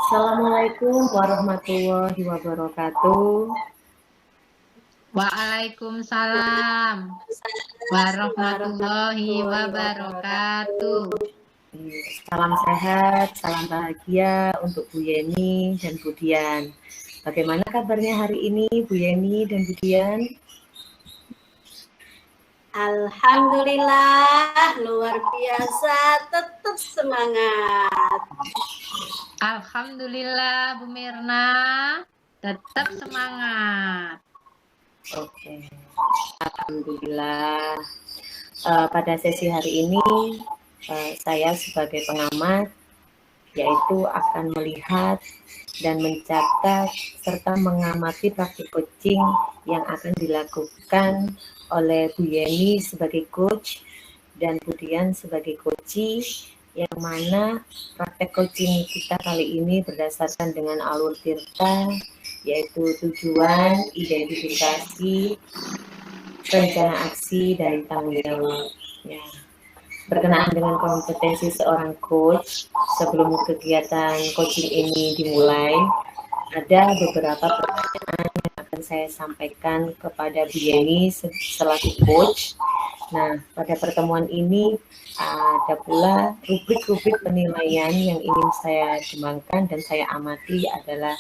Assalamualaikum warahmatullahi wabarakatuh. Waalaikumsalam warahmatullahi wabarakatuh. Salam sehat, salam bahagia untuk Bu Yeni dan Bu Dian. Bagaimana kabarnya hari ini Bu Yeni dan Bu Dian? Alhamdulillah, luar biasa, tetap semangat. Alhamdulillah Bu Mirna, tetap semangat. Oke, Alhamdulillah. Pada sesi hari ini saya sebagai pengamat yaitu akan melihat dan mencatat serta mengamati praktik coaching yang akan dilakukan oleh Bu Yeni sebagai coach dan Bu Dian sebagai coachee, yang mana praktek coaching kita kali ini berdasarkan dengan alur tirta, yaitu tujuan, identifikasi, rencana aksi, dan tanggung jawab. Ya. Berkenaan dengan kompetensi seorang coach, sebelum kegiatan coaching ini dimulai, ada beberapa pertanyaan yang akan saya sampaikan kepada Bu Yeni selaku coach. Nah, pada pertemuan ini ada pula rubrik-rubrik penilaian yang ingin saya kembangkan dan saya amati adalah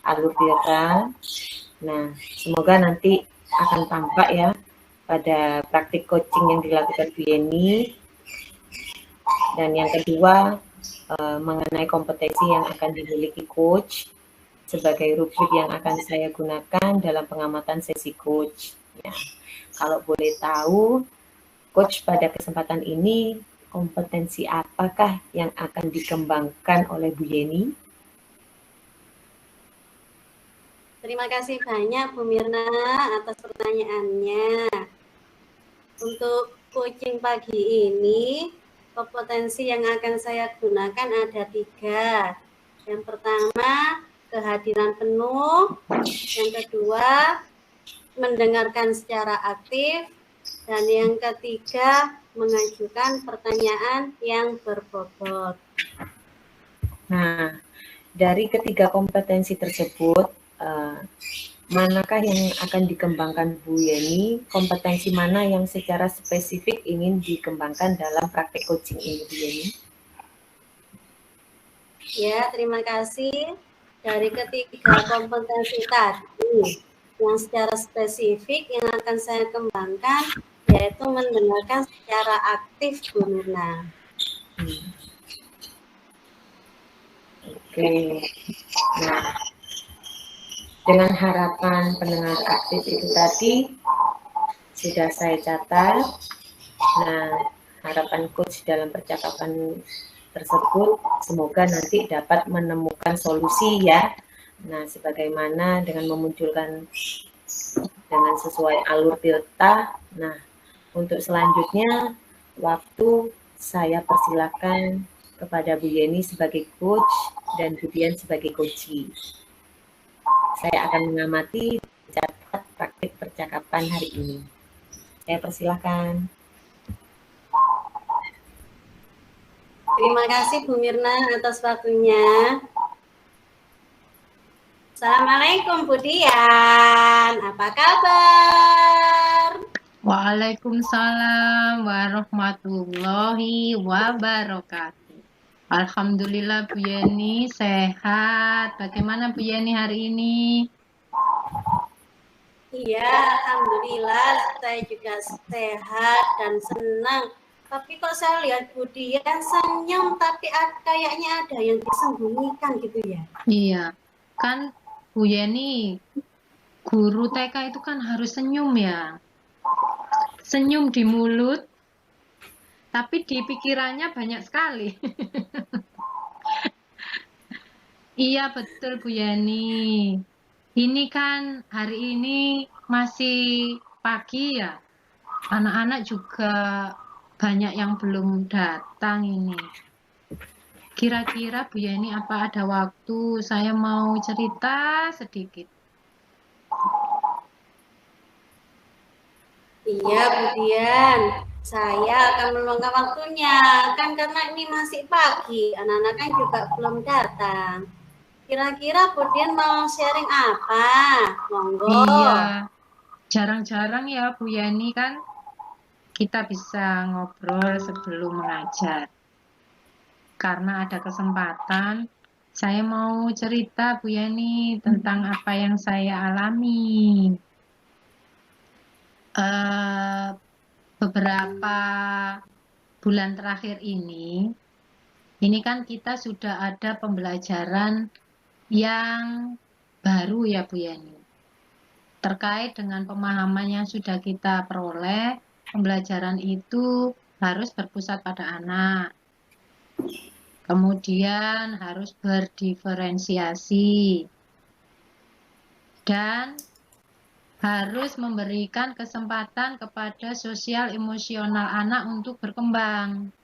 alur tirta. Nah, semoga nanti akan tampak ya pada praktik coaching yang dilakukan Bu Yeni. Dan yang kedua, mengenai kompetensi yang akan dimiliki coach sebagai rubrik yang akan saya gunakan dalam pengamatan sesi coach. Ya. Kalau boleh tahu, coach pada kesempatan ini kompetensi apakah yang akan dikembangkan oleh Bu Yeni? Terima kasih banyak Bu Mirna atas pertanyaannya. Untuk coaching pagi ini, kompetensi yang akan saya gunakan ada 3. Yang pertama, kehadiran penuh. Yang kedua, mendengarkan secara aktif. Dan yang ketiga, mengajukan pertanyaan yang berbobot. Nah, dari ketiga kompetensi tersebut, manakah yang akan dikembangkan Bu Yeni? Kompetensi mana yang secara spesifik ingin dikembangkan dalam praktek coaching ini, Bu Yeni? Ya, terima kasih. Dari ketiga kompetensi tadi, yang secara spesifik yang akan saya kembangkan yaitu mendengarkan secara aktif, Bu Mirna. Oke. Nah, dengan harapan pendengar aktif itu tadi sudah saya catat. Nah, harapan coach dalam percakapan tersebut semoga nanti dapat menemukan solusi ya. Nah, sebagaimana dengan memunculkan dengan sesuai alur tirta. Nah, untuk selanjutnya waktu saya persilakan kepada Bu Yeni sebagai coach dan Bu Dian sebagai coachee. Saya akan mengamati catat praktik percakapan hari ini. Saya persilakan. Terima kasih Bu Mirna atas waktunya. Assalamualaikum Bu Dian, apa kabar? Waalaikumsalam warahmatullahi wabarakatuh. Alhamdulillah Bu Yeni sehat. Bagaimana Bu Yeni hari ini? Iya, alhamdulillah saya juga sehat dan senang. Tapi kok saya lihat Bu Dian senyum, tapi kayaknya ada yang disembunyikan gitu ya? Iya, kan Bu Yeni guru TK itu kan harus senyum ya. Senyum di mulut, tapi di pikirannya banyak sekali. Iya betul Bu Yani. Ini kan hari ini masih pagi ya. Anak-anak juga banyak yang belum datang ini. Kira-kira Bu Yani apa ada waktu saya mau cerita sedikit? Iya Bu Dian, saya akan meluangkan waktunya. Kan karena ini masih pagi, anak-anak kan juga belum datang. Kira-kira Bu Dian mau sharing apa? Monggo. Iya, jarang-jarang ya Bu Yani kan kita bisa ngobrol sebelum mengajar. Karena ada kesempatan, saya mau cerita Bu Yani tentang apa yang saya alami. Beberapa bulan terakhir ini kan kita sudah ada pembelajaran yang baru ya Bu Yani. Terkait dengan pemahaman yang sudah kita peroleh, pembelajaran itu harus berpusat pada anak. Kemudian harus berdiferensiasi. Dan harus memberikan kesempatan kepada sosial emosional anak untuk berkembang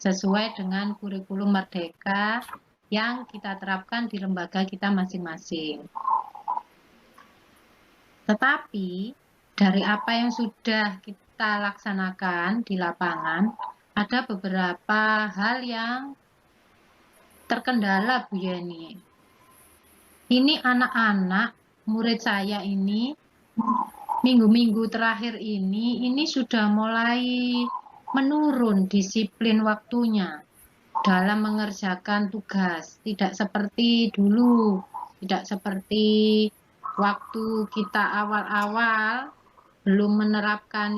sesuai dengan kurikulum merdeka yang kita terapkan di lembaga kita masing-masing. Tetapi dari apa yang sudah kita laksanakan di lapangan, ada beberapa hal yang terkendala Bu Yani. Ini anak-anak murid saya ini minggu-minggu terakhir ini sudah mulai menurun disiplin waktunya dalam mengerjakan tugas. Tidak seperti dulu, tidak seperti waktu kita awal-awal belum menerapkan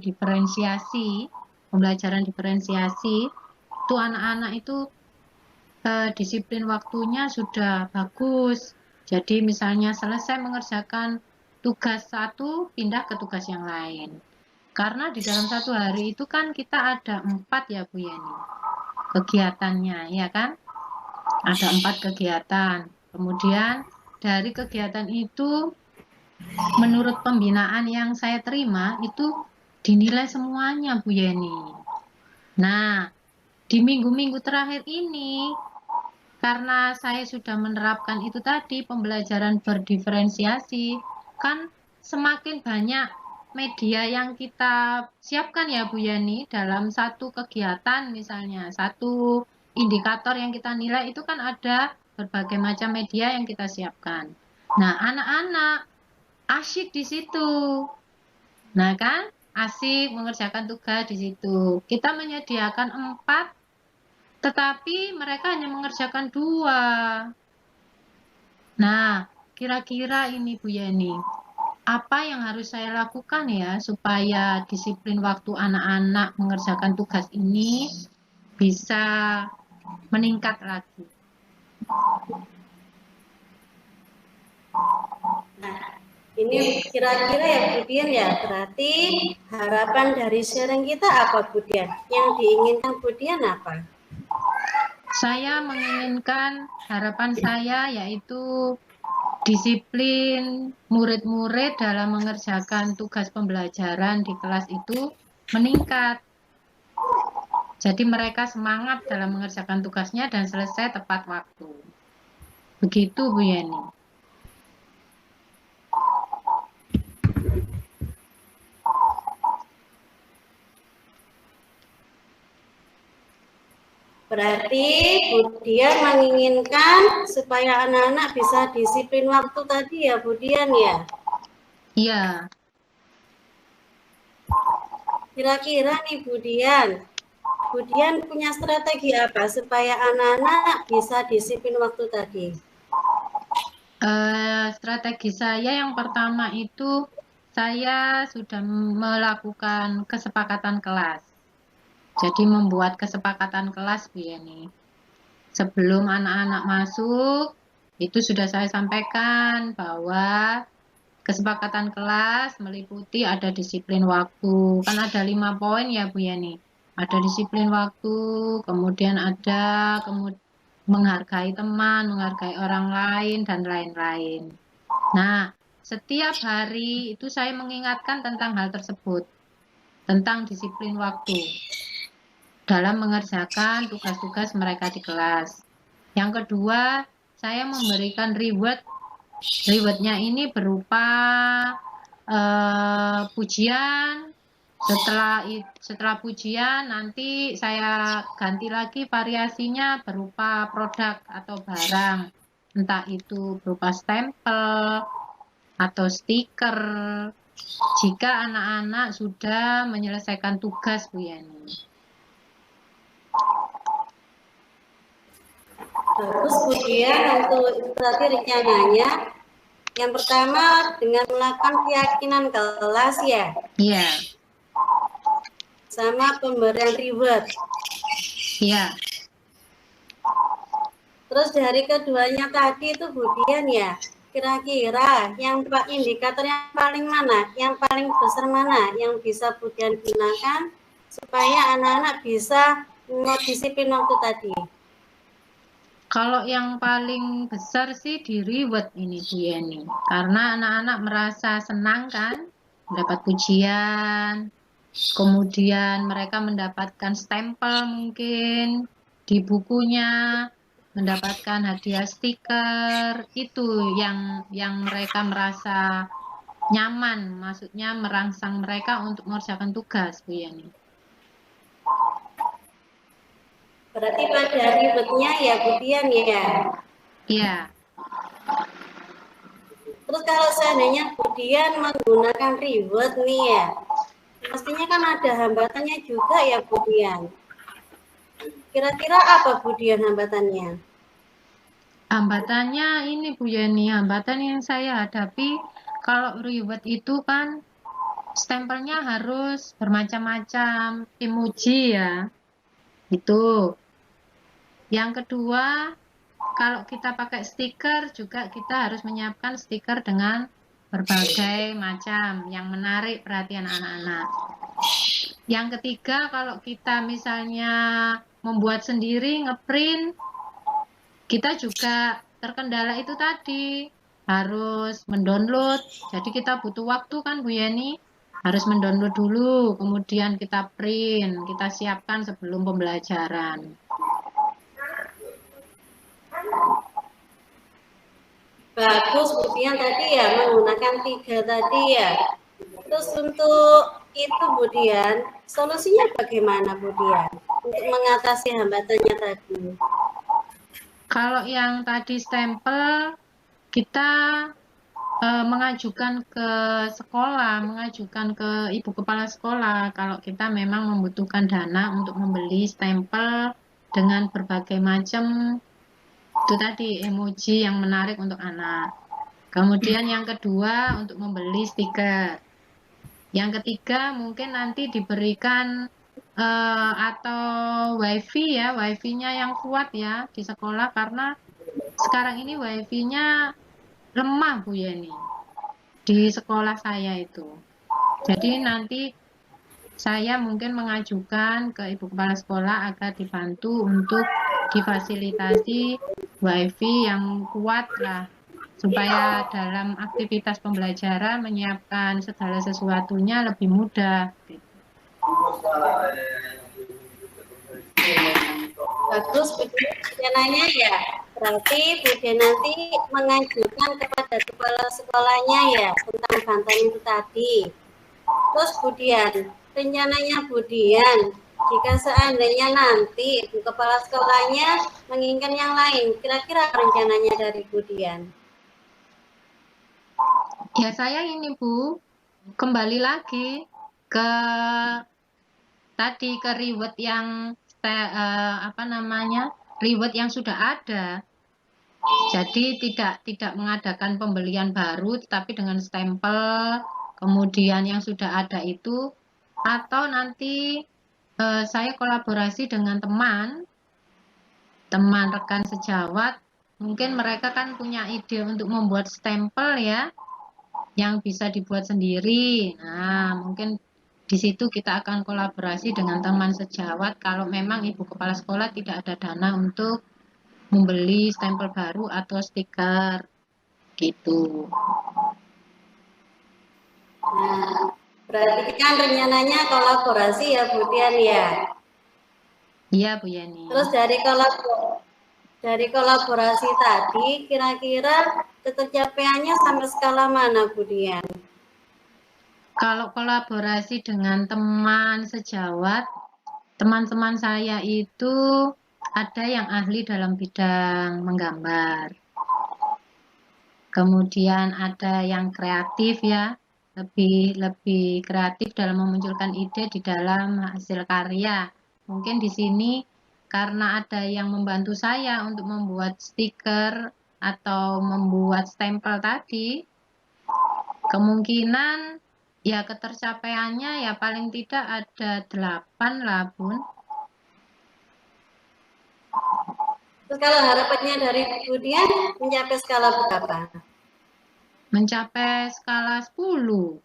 diferensiasi, pembelajaran diferensiasi, itu anak-anak itu disiplin waktunya sudah bagus. Jadi misalnya selesai mengerjakan tugas satu, pindah ke tugas yang lain. Karena di dalam satu hari itu kan kita ada 4 ya Bu Yani, kegiatannya, ya kan? Ada 4 kegiatan. Kemudian dari kegiatan itu, menurut pembinaan yang saya terima, itu dinilai semuanya Bu Yani. Nah, di minggu-minggu terakhir ini, karena saya sudah menerapkan itu tadi, pembelajaran berdiferensiasi, kan semakin banyak media yang kita siapkan ya Bu Yani dalam satu kegiatan, misalnya satu indikator yang kita nilai itu kan ada berbagai macam media yang kita siapkan. Nah, anak-anak asyik di situ. Nah kan, asik mengerjakan tugas di situ. Kita menyediakan 4, tetapi mereka hanya mengerjakan 2. Nah, kira-kira ini Bu Yani, apa yang harus saya lakukan ya supaya disiplin waktu anak-anak mengerjakan tugas ini bisa meningkat lagi? Nah, ini kira-kira ya Bu Dian ya, berarti harapan dari sharing kita apa Bu Dian? Yang diinginkan Bu Dian apa? Saya menginginkan, harapan saya yaitu disiplin murid-murid dalam mengerjakan tugas pembelajaran di kelas itu meningkat. Jadi mereka semangat dalam mengerjakan tugasnya dan selesai tepat waktu. Begitu Bu Yani. Berarti Bu Dian menginginkan supaya anak-anak bisa disiplin waktu tadi ya Bu Dian ya? Iya. Kira-kira nih Bu Dian punya strategi apa supaya anak-anak bisa disiplin waktu tadi? Strategi saya yang pertama itu saya sudah melakukan kesepakatan kelas. Jadi membuat kesepakatan kelas Bu Yani. Sebelum anak-anak masuk, itu sudah saya sampaikan bahwa kesepakatan kelas meliputi ada disiplin waktu. Kan ada 5 poin ya Bu Yani. Ada disiplin waktu, kemudian ada menghargai teman, menghargai orang lain, dan lain-lain. Nah, setiap hari itu saya mengingatkan tentang hal tersebut, tentang disiplin waktu dalam mengerjakan tugas-tugas mereka di kelas. Yang kedua, saya memberikan reward. Rewardnya ini berupa pujian, Setelah pujian nanti saya ganti lagi variasinya berupa produk atau barang, entah itu berupa stempel atau stiker jika anak-anak sudah menyelesaikan tugas, Bu Yani. Terus kemudian untuk berarti rencananya yang pertama dengan melakukan keyakinan kelas ya, Iya, sama pemberian reward. iya. Terus dari keduanya tadi itu Budian ya, kira-kira yang indikator yang paling mana, yang paling besar mana yang bisa Budian gunakan supaya anak-anak bisa disiplin waktu tadi? Kalau yang paling besar sih di reward ini Bu Yani, karena anak-anak merasa senang kan, mendapat pujian, kemudian mereka mendapatkan stempel mungkin di bukunya, mendapatkan hadiah stiker, itu yang mereka merasa nyaman, maksudnya merangsang mereka untuk mengerjakan tugas Bu Yani. Berarti pada rewardnya ya Budian ya. Iya. Terus kalau seandainya Budian menggunakan reward nih ya, pastinya kan ada hambatannya juga ya Budian. Kira-kira apa Budian hambatannya? Hambatannya ini Bu Yani, hambatan yang saya hadapi kalau reward itu kan stempelnya harus bermacam-macam emoji ya. Itu. Yang kedua, kalau kita pakai stiker juga kita harus menyiapkan stiker dengan berbagai macam yang menarik perhatian anak-anak. Yang ketiga, kalau kita misalnya membuat sendiri, ngeprint, kita juga terkendala itu tadi, harus mendownload. Jadi kita butuh waktu kan Bu Yani, harus mendownload dulu, kemudian kita print, kita siapkan sebelum pembelajaran. Bagus Budian tadi ya menggunakan 3 tadi ya. Terus untuk itu Budian, solusinya bagaimana Budian untuk mengatasi hambatannya tadi? Kalau yang tadi stempel, kita mengajukan ke sekolah, mengajukan ke ibu kepala sekolah kalau kita memang membutuhkan dana untuk membeli stempel dengan berbagai macam itu tadi emoji yang menarik untuk anak. Kemudian yang kedua untuk membeli stiker. Yang ketiga mungkin nanti diberikan atau wifi ya, wifi-nya yang kuat ya di sekolah karena sekarang ini wifi-nya lemah Bu Yani di sekolah saya itu. Jadi nanti saya mungkin mengajukan ke ibu kepala sekolah agar dibantu untuk difasilitasi wifi yang kuat lah supaya dalam aktivitas pembelajaran menyiapkan segala sesuatunya lebih mudah. Bagus Budian nanya ya. Berarti Budian nanti mengajukan kepada kepala sekolahnya ya tentang bantuan itu tadi. Terus Budian, rencananya Budian, jika seandainya nanti kepala sekolahnya menginginkan yang lain, kira-kira rencananya dari Budian? Ya saya ini Bu, kembali lagi ke tadi ke reward yang reward yang sudah ada. Jadi tidak mengadakan pembelian baru, tetapi dengan stempel, kemudian yang sudah ada itu, atau nanti saya kolaborasi dengan teman rekan sejawat, mungkin mereka kan punya ide untuk membuat stempel ya, yang bisa dibuat sendiri. Nah, mungkin di situ kita akan kolaborasi dengan teman sejawat kalau memang ibu kepala sekolah tidak ada dana untuk membeli stempel baru atau stiker gitu. Nah, berarti kan rencananya kolaborasi ya Budian ya. Iya Bu Yani. Terus dari kolaborasi tadi, kira-kira ketercapaiannya sampai skala mana Budian? Kalau kolaborasi dengan teman sejawat, teman-teman saya itu ada yang ahli dalam bidang menggambar. Kemudian ada yang kreatif ya, lebih kreatif dalam memunculkan ide di dalam hasil karya. Mungkin di sini karena ada yang membantu saya untuk membuat stiker atau membuat stempel tadi, kemungkinan ya ketercapaiannya ya paling tidak ada 8 lah Bun. Terus kalau harapannya dari Bu Dian mencapai skala berapa? Mencapai skala 10.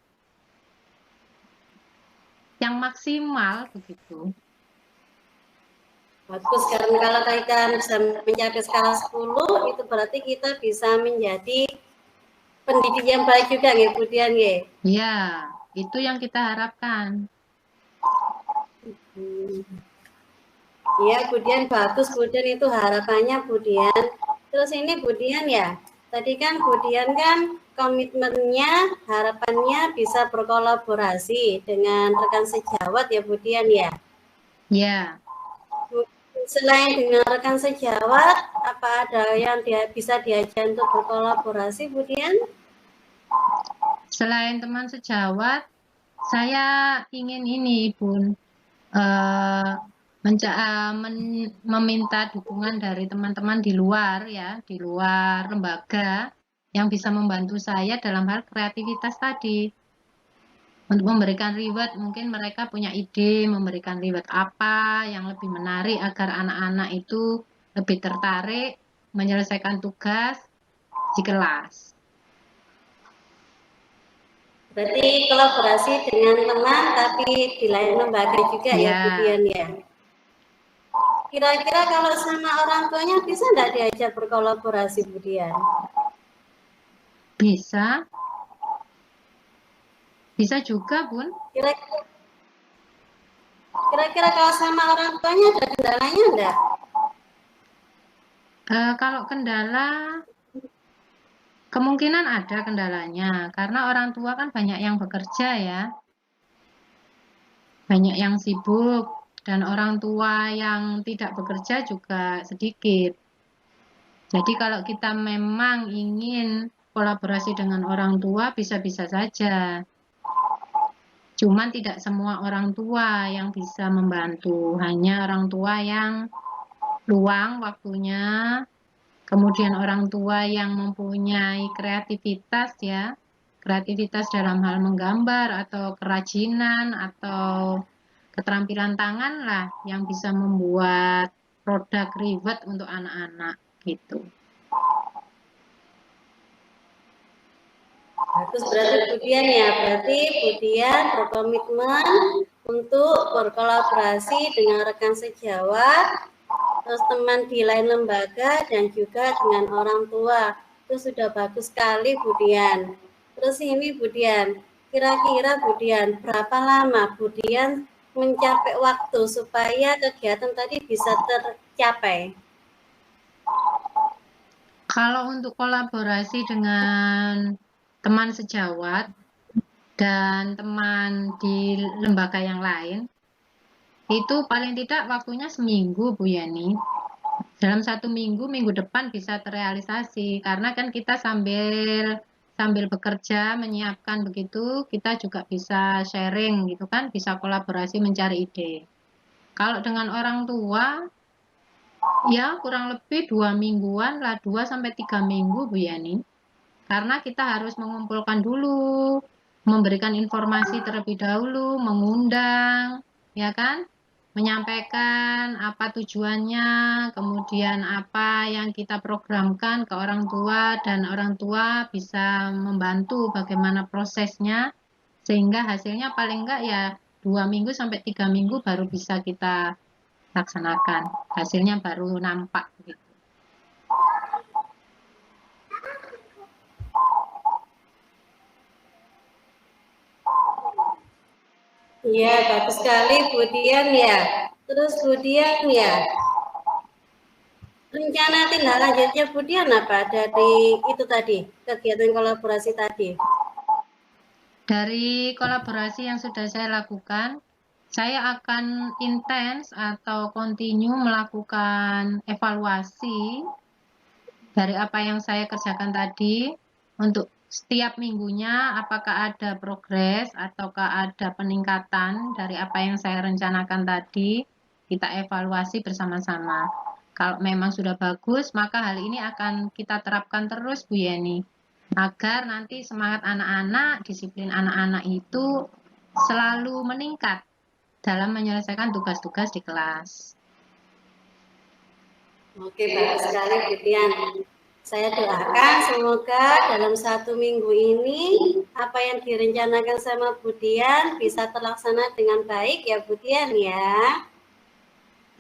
Yang maksimal begitu. Bagus, karena kalau kita bisa mencapai skala 10, itu berarti kita bisa menjadi pendidik yang baik juga ya Bu Dian ya? Ya, itu yang kita harapkan. Iya, Bu Dian, bagus Bu Dian, itu harapannya Bu Dian. Terus ini Bu Dian ya, tadi kan Bu Dian kan komitmennya, harapannya bisa berkolaborasi dengan rekan sejawat ya Bu Dian ya? Ya. Selain dengan rekan sejawat, apa ada yang bisa diajak untuk berkolaborasi Bu Dian? Selain teman sejawat, saya ingin ini Bun, meminta dukungan dari teman-teman di luar ya, di luar lembaga yang bisa membantu saya dalam hal kreativitas tadi. Untuk memberikan reward, mungkin mereka punya ide memberikan reward apa yang lebih menarik agar anak-anak itu lebih tertarik menyelesaikan tugas di kelas. Berarti kolaborasi dengan teman tapi di lain lembaga juga ya Bu Dian ya? Kira-kira kalau sama orang tuanya bisa nggak diajak berkolaborasi Bu Dian? Bisa. Bisa juga, Bun. Kira-kira kalau sama orang tuanya ada kendalanya enggak? Kalau kendala, kemungkinan ada kendalanya. Karena orang tua kan banyak yang bekerja ya. Banyak yang sibuk. Dan orang tua yang tidak bekerja juga sedikit. Jadi kalau kita memang ingin kolaborasi dengan orang tua, bisa-bisa saja. Cuman tidak semua orang tua yang bisa membantu, hanya orang tua yang luang waktunya, kemudian orang tua yang mempunyai kreativitas ya, kreativitas dalam hal menggambar atau kerajinan atau keterampilan tangan lah yang bisa membuat produk reward untuk anak-anak gitu. Bagus, berarti Bu Dian ya, berarti Bu Dian berkomitmen untuk berkolaborasi dengan rekan sejawat, terus teman di lain lembaga, dan juga dengan orang tua. Itu sudah bagus sekali Bu Dian. Terus ini Bu Dian, kira-kira Bu Dian berapa lama Bu Dian mencapai waktu supaya kegiatan tadi bisa tercapai? Kalau untuk kolaborasi dengan teman sejawat dan teman di lembaga yang lain, itu paling tidak waktunya seminggu Bu Yani. Dalam 1 minggu, minggu depan bisa terrealisasi. Karena kan kita sambil bekerja, menyiapkan begitu, kita juga bisa sharing gitu kan, bisa kolaborasi mencari ide. Kalau dengan orang tua, ya kurang lebih 2 mingguan lah, 2-3 minggu Bu Yani. Karena kita harus mengumpulkan dulu, memberikan informasi terlebih dahulu, mengundang, ya kan? Menyampaikan apa tujuannya, kemudian apa yang kita programkan ke orang tua, dan orang tua bisa membantu bagaimana prosesnya, sehingga hasilnya paling enggak ya 2-3 minggu baru bisa kita laksanakan. Hasilnya baru nampak gitu. Iya, bagus sekali Bu Dian ya. Terus Bu Dian ya, rencana tindak lanjutnya Bu Dian apa dari itu tadi, kegiatan kolaborasi tadi? Dari kolaborasi yang sudah saya lakukan, saya akan intens atau continue melakukan evaluasi dari apa yang saya kerjakan tadi untuk setiap minggunya apakah ada progres ataukah ada peningkatan dari apa yang saya rencanakan tadi, kita evaluasi bersama-sama. Kalau memang sudah bagus, maka hal ini akan kita terapkan terus Bu Yeni, agar nanti semangat anak-anak, disiplin anak-anak itu selalu meningkat dalam menyelesaikan tugas-tugas di kelas. Oke, bagus sekali Bu Dian. Saya doakan semoga dalam 1 minggu ini apa yang direncanakan sama Bu Dian bisa terlaksana dengan baik ya Bu Dian ya.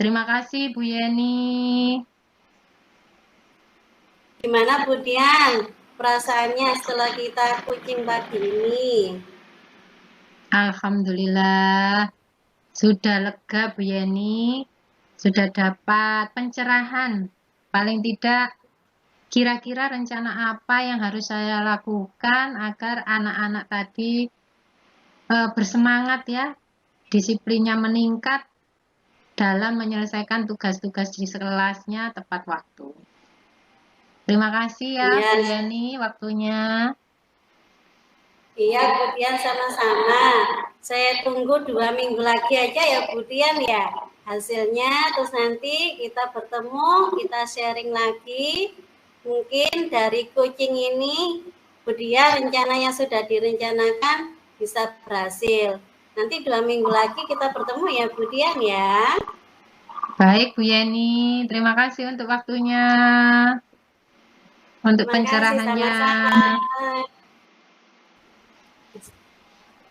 Terima kasih Bu Yeni. Gimana Bu Dian perasaannya setelah kita coaching pagi ini? Alhamdulillah sudah lega Bu Yeni, sudah dapat pencerahan. Paling tidak kira-kira rencana apa yang harus saya lakukan agar anak-anak tadi bersemangat ya, disiplinnya meningkat dalam menyelesaikan tugas-tugas di kelasnya tepat waktu. Terima kasih ya Bu Yeni waktunya. Iya Bu Dian, sama-sama. Saya tunggu 2 minggu lagi aja ya Bu Dian ya hasilnya, terus nanti kita bertemu, kita sharing lagi. Mungkin dari coaching ini Bu Dian rencananya sudah direncanakan bisa berhasil. Nanti 2 minggu lagi kita bertemu ya Bu Dian ya. Baik Bu Yeni, terima kasih untuk waktunya, untuk pencerahannya.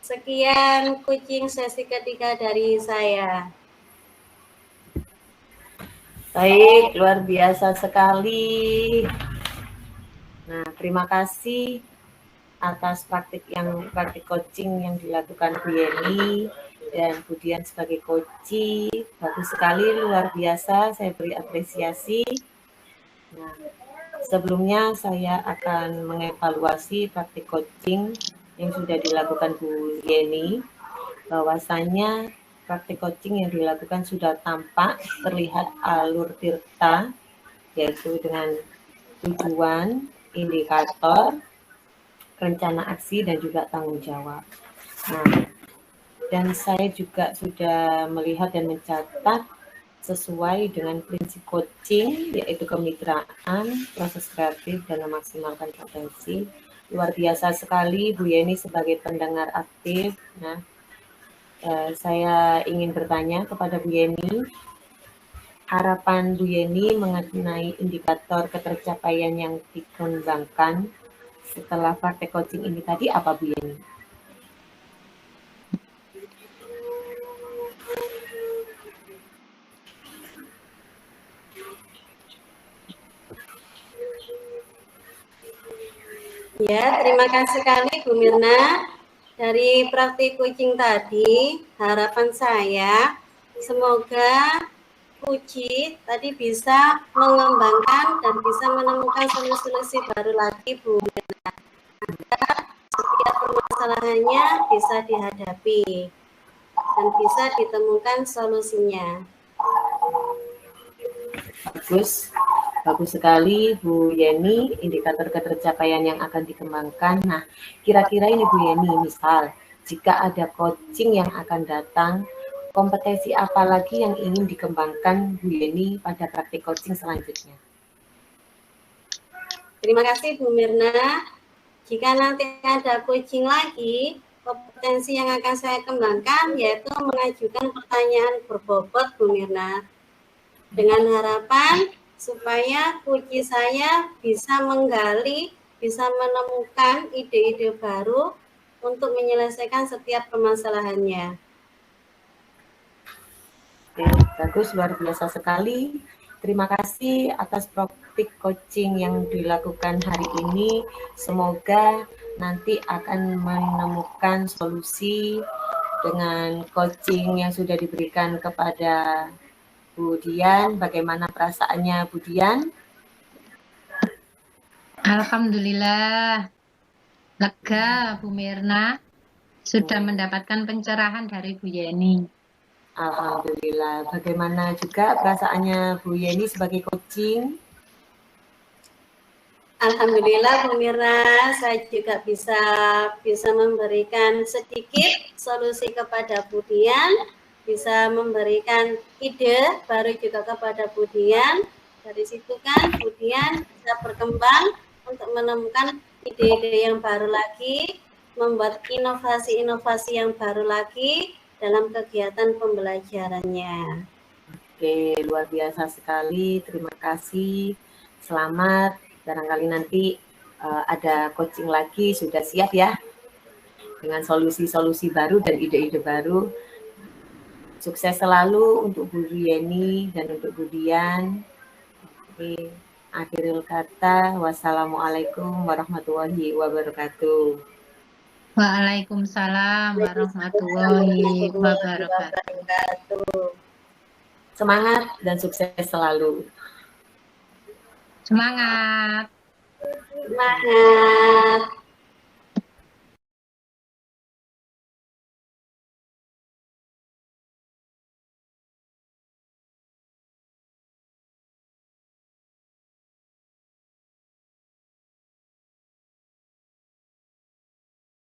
Sekian coaching sesi ketiga dari saya. Baik, luar biasa sekali. Nah, terima kasih atas praktik coaching yang dilakukan Bu Yeni dan Bu Dian sebagai coach. Bagus sekali, luar biasa. Saya beri apresiasi. Nah, sebelumnya saya akan mengevaluasi praktik coaching yang sudah dilakukan Bu Yeni, bahwasanya praktik coaching yang dilakukan sudah tampak terlihat alur tirta, yaitu dengan tujuan, indikator, rencana aksi, dan juga tanggung jawab. Nah, dan saya juga sudah melihat dan mencatat sesuai dengan prinsip coaching, yaitu kemitraan, proses kreatif, dan memaksimalkan potensi. Luar biasa sekali Bu Yeni sebagai pendengar aktif. Nah, saya ingin bertanya kepada Bu Yeni, harapan Bu Yeni mengenai indikator ketercapaian yang dikembangkan setelah praktek coaching ini tadi apa Bu Yeni? Ya, terima kasih sekali Bu Mirna. Dari praktik coaching tadi, harapan saya semoga Puji tadi bisa mengembangkan dan bisa menemukan solusi-solusi baru lagi Bu Mirna, agar setiap permasalahannya bisa dihadapi dan bisa ditemukan solusinya. Bagus sekali Bu Yeni, indikator ketercapaian yang akan dikembangkan. Nah, kira-kira ini Bu Yeni, misal jika ada coaching yang akan datang, kompetensi apa lagi yang ingin dikembangkan Bu Yeni pada praktik coaching selanjutnya? Terima kasih Bu Mirna. Jika nanti ada coaching lagi, kompetensi yang akan saya kembangkan yaitu mengajukan pertanyaan berbobot Bu Mirna, dengan harapan supaya coach saya bisa menggali, bisa menemukan ide-ide baru untuk menyelesaikan setiap permasalahannya. Oke, bagus, luar biasa sekali. Terima kasih atas praktik coaching yang dilakukan hari ini. Semoga nanti akan menemukan solusi dengan coaching yang sudah diberikan kepada Bu Dian. Bagaimana perasaannya Bu Dian? Alhamdulillah, lega Bu Mirna. Sudah mendapatkan pencerahan dari Bu Yeni. Alhamdulillah. Bagaimana juga perasaannya Bu Yeni sebagai coaching? Alhamdulillah Bu Mira, saya juga bisa memberikan sedikit solusi kepada Bu Dian, bisa memberikan ide baru juga kepada Bu Dian. Dari situ kan Bu Dian bisa berkembang untuk menemukan ide-ide yang baru lagi, membuat inovasi-inovasi yang baru lagi dalam kegiatan pembelajarannya. Oke, luar biasa sekali. Terima kasih. Selamat. Barangkali nanti ada coaching lagi, sudah siap ya? Dengan solusi-solusi baru dan ide-ide baru. Sukses selalu untuk Bu Yeni dan untuk Bu Dian. Oke, akhirul kata. Wassalamualaikum warahmatullahi wabarakatuh. Waalaikumsalam warahmatullahi wabarakatuh. Semangat dan sukses selalu. Semangat. Semangat.